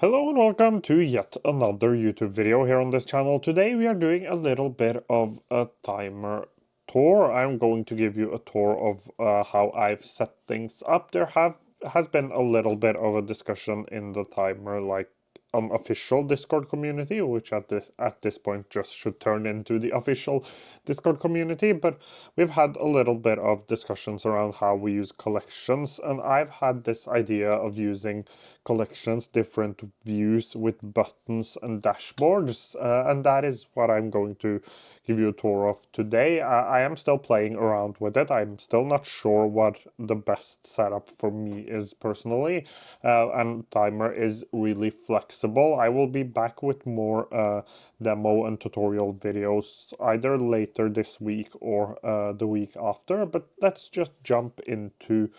Hello and welcome to yet another YouTube video here on this channel. Today we are doing a little bit of a Thymer tour. I'm going to give you a tour of how I've set things up. Has been a little bit of a discussion in the Thymer official Discord community, which at this point just should turn into the official Discord community, but we've had a little bit of discussions around how we use collections, and I've had this idea of using collections, different views with buttons and dashboards, and that is what I'm going to give you a tour of today. I am still playing around with it. I'm still not sure what the best setup for me is personally, and Thymer is really flexible. I will be back with more demo and tutorial videos either later this week or the week after, but let's just jump into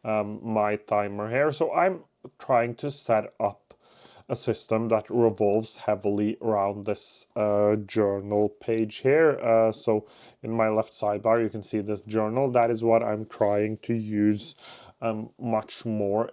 my Thymer here. So I'm trying to set up a system that revolves heavily around this journal page here. So in my left sidebar you can see this journal. That is what I'm trying to use much more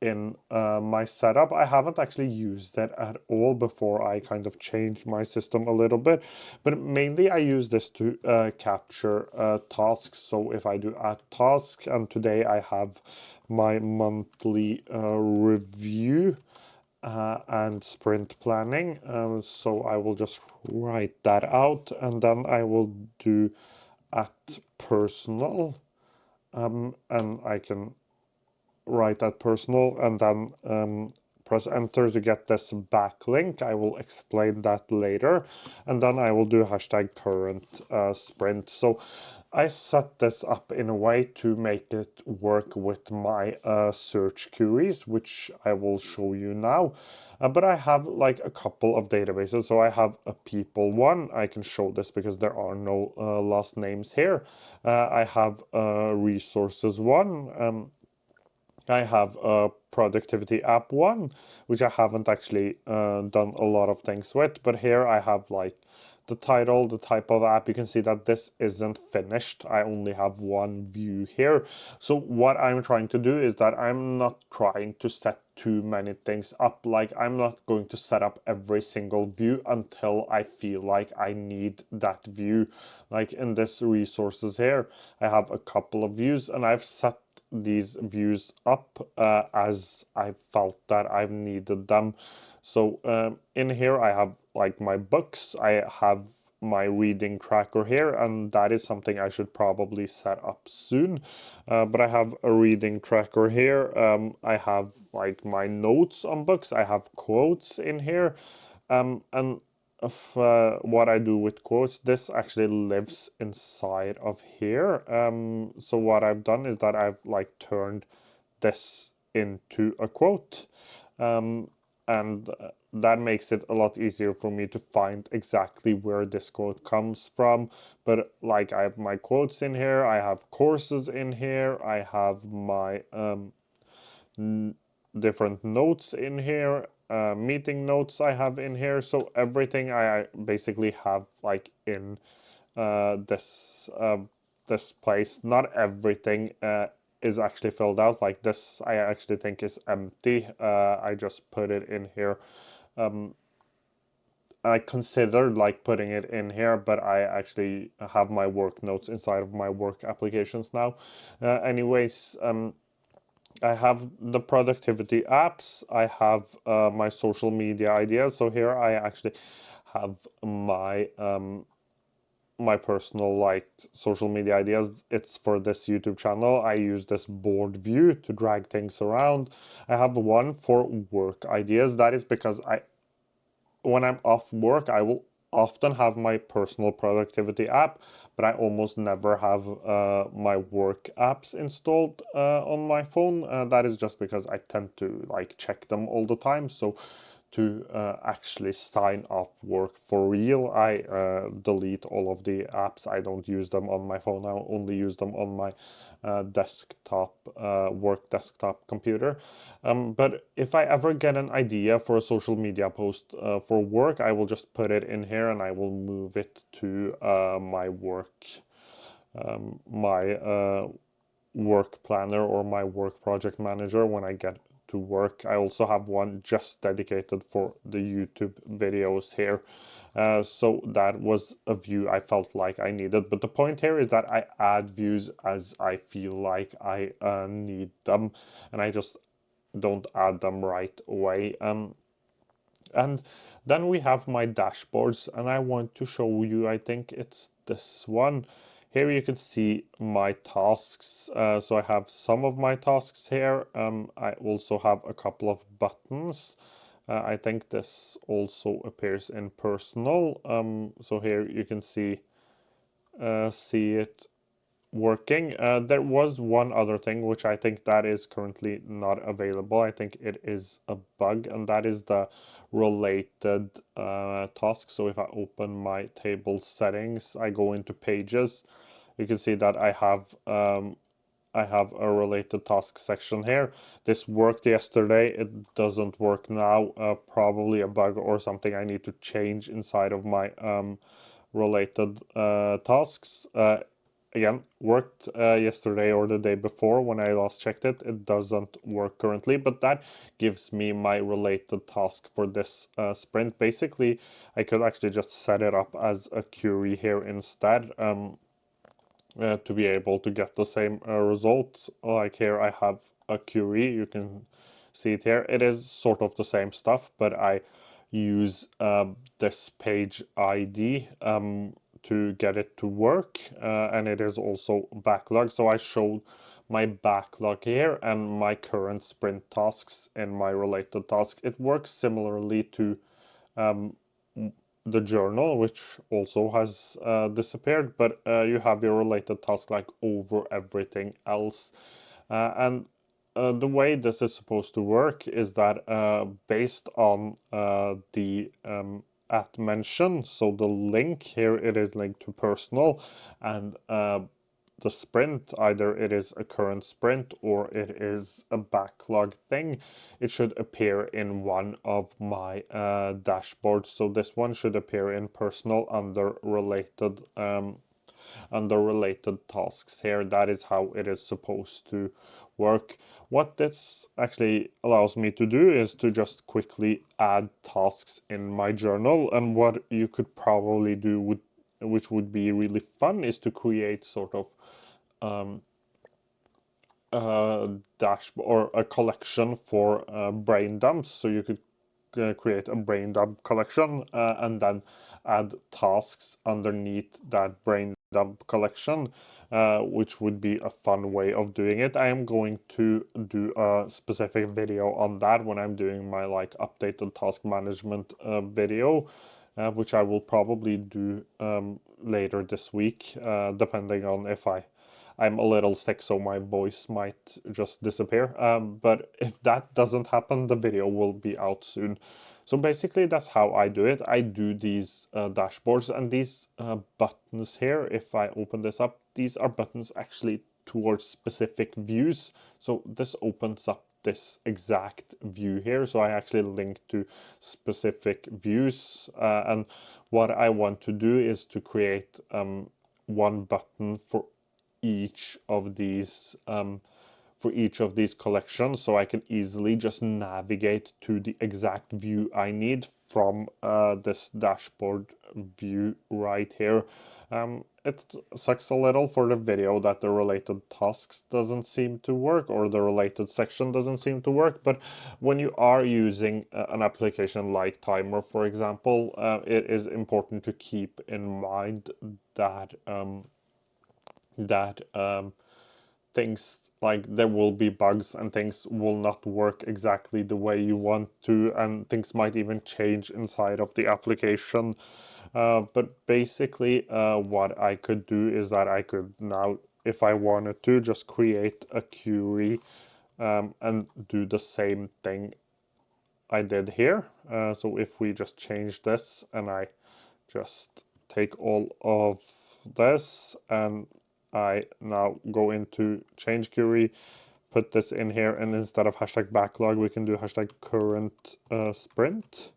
in my setup. I haven't actually used it at all before I kind of changed my system a little bit, but mainly I use this to capture tasks. So if I do add tasks, and today I have my monthly review and sprint planning, so I will just write that out, and then I will do at personal, and I can write at personal and then press enter to get this backlink. I will explain that later, and then I will do hashtag current sprint. So I set this up in a way to make it work with my search queries, which I will show you now. But I have like a couple of databases. So I have a people one. I can show this because there are no last names here. I have a resources one. I have a productivity app one, which I haven't actually done a lot of things with, but here I have like the title, the type of app. You can see that this isn't finished. I only have one view here. So what I'm trying to do is that I'm not trying to set too many things up. Like I'm not going to set up every single view until I feel like I need that view. Like in this resources here, I have a couple of views, and I've set these views up as I felt that I've needed them. So in here I have like my books, I have my reading tracker here, and that is something I should probably set up soon. But I have a reading tracker here. I have like my notes on books, I have quotes in here, and of what I do with quotes, this actually lives inside of here. So what I've done is that I've like turned this into a quote, and that makes it a lot easier for me to find exactly where this quote comes from. But like I have my quotes in here, I have courses in here, I have my different notes in here, meeting notes I have in here. So everything I basically have like in this place. Not everything is actually filled out. Like this I actually think is empty. I just put it in here. I considered like putting it in here, but I actually have my work notes inside of my work applications now. Anyways, I have the productivity apps. I have my social media ideas. So here I actually have my my personal like social media ideas. It's for this YouTube channel. I use this board view to drag things around. I have one for work ideas. That is because when I'm off work, I will often have my personal productivity app, but I almost never have my work apps installed on my phone. That is just because I tend to like check them all the time. So to actually sign off work for real, I delete all of the apps. I don't use them on my phone. I only use them on my desktop, work desktop computer. But if I ever get an idea for a social media post for work, I will just put it in here and I will move it to my work planner or my work project manager when I get to work. I also have one just dedicated for the YouTube videos here. So that was a view I felt like I needed. But the point here is that I add views as I feel like I need them, and I just don't add them right away. And then we have my dashboards, and I want to show you, I think it's this one. Here you can see my tasks. So I have some of my tasks here. I also have a couple of buttons. I think this also appears in personal. So here you can see it working. There was one other thing which I think that is currently not available. I think it is a bug, and that is the related task. So if I open my table settings, I go into pages, you can see that I have a related task section here. This worked yesterday, it doesn't work now. Probably a bug or something I need to change inside of my related tasks. Again, worked yesterday or the day before when I last checked it. It doesn't work currently, but that gives me my related task for this sprint. Basically, I could actually just set it up as a query here instead. To be able to get the same results. Like here I have a query, you can see it here. It is sort of the same stuff, but I use this page ID to get it to work, and it is also backlog. So I showed my backlog here and my current sprint tasks in my related task. It works similarly to the journal, which also has disappeared, but you have your related task like over everything else. And the way this is supposed to work is that based on the at mention, so the link here, it is linked to personal, and the sprint, either it is a current sprint or it is a backlog thing, it should appear in one of my dashboards. So this one should appear in personal under related tasks here. That is how it is supposed to work. What this actually allows me to do is to just quickly add tasks in my journal, and what you could probably do with, which would be really fun, is to create sort of dashboard or a collection for brain dumps. So you could create a brain dump collection and then add tasks underneath that brain dump collection, which would be a fun way of doing it. I am going to do a specific video on that when I'm doing my like updated task management video, which I will probably do later this week, depending on if I'm a little sick, so my voice might just disappear. But if that doesn't happen, the video will be out soon. So basically, that's how I do it. I do these dashboards, and these buttons here, if I open this up, these are buttons actually towards specific views. So this opens up this exact view here. So I actually link to specific views. And what I want to do is to create one button for each of these collections, so I can easily just navigate to the exact view I need from this dashboard view right here. It sucks a little for the video that the related tasks doesn't seem to work, or the related section doesn't seem to work, but when you are using an application like Thymer, for example, it is important to keep in mind that things like there will be bugs and things will not work exactly the way you want to, and things might even change inside of the application. But basically what I could do is that I could now, if I wanted to, just create a query and do the same thing I did here. So if we just change this and I just take all of this and I now go into change query, put this in here, and instead of hashtag backlog, we can do hashtag current sprint.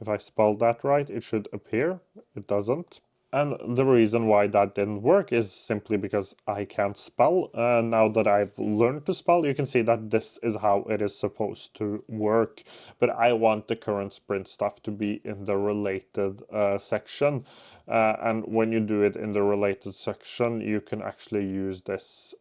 If I spelled that right, it should appear. It doesn't. And the reason why that didn't work is simply because I can't spell. Now that I've learned to spell, you can see that this is how it is supposed to work. But I want the current sprint stuff to be in the related section. And when you do it in the related section, you can actually use this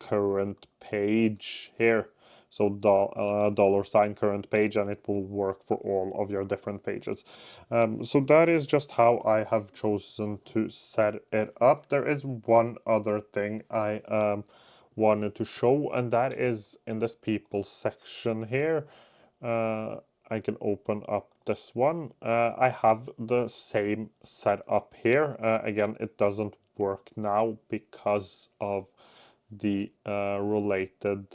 current page here. So $ current page, and it will work for all of your different pages. So that is just how I have chosen to set it up. There is one other thing I wanted to show, and that is in this people section here. I can open up this one. I have the same setup here. Again, it doesn't work now because of the related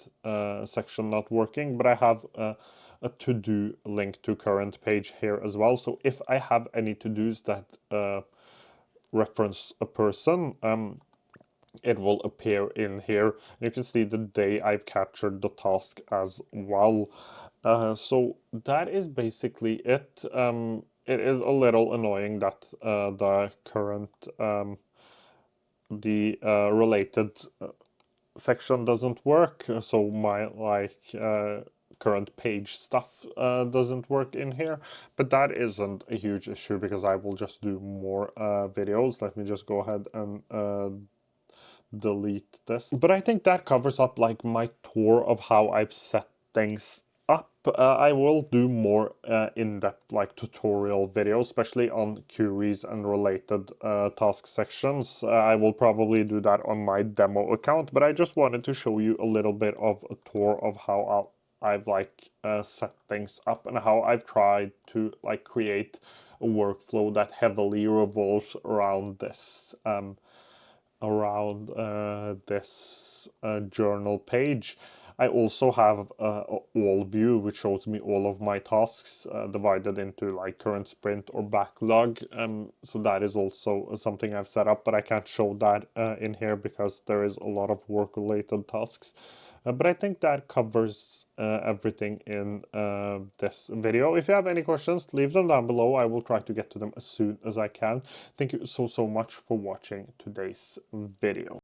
section not working, but I have a to-do link to current page here as well. So if I have any to-dos that reference a person, it will appear in here. You can see the day I've captured the task as well. So that is basically it. It is a little annoying that the current related section doesn't work, so my current page stuff doesn't work in here, but that isn't a huge issue because I will just do more videos. Let me just go ahead and delete this. But I think that covers up like my tour of how I've set things up. I will do more in-depth like tutorial videos, especially on queries and related task sections. I will probably do that on my demo account, but I just wanted to show you a little bit of a tour of how I've like set things up and how I've tried to like create a workflow that heavily revolves around this journal page. I also have a all view, which shows me all of my tasks divided into like current sprint or backlog. So that is also something I've set up, but I can't show that in here because there is a lot of work related tasks. But I think that covers everything in this video. If you have any questions, leave them down below. I will try to get to them as soon as I can. Thank you so much for watching today's video.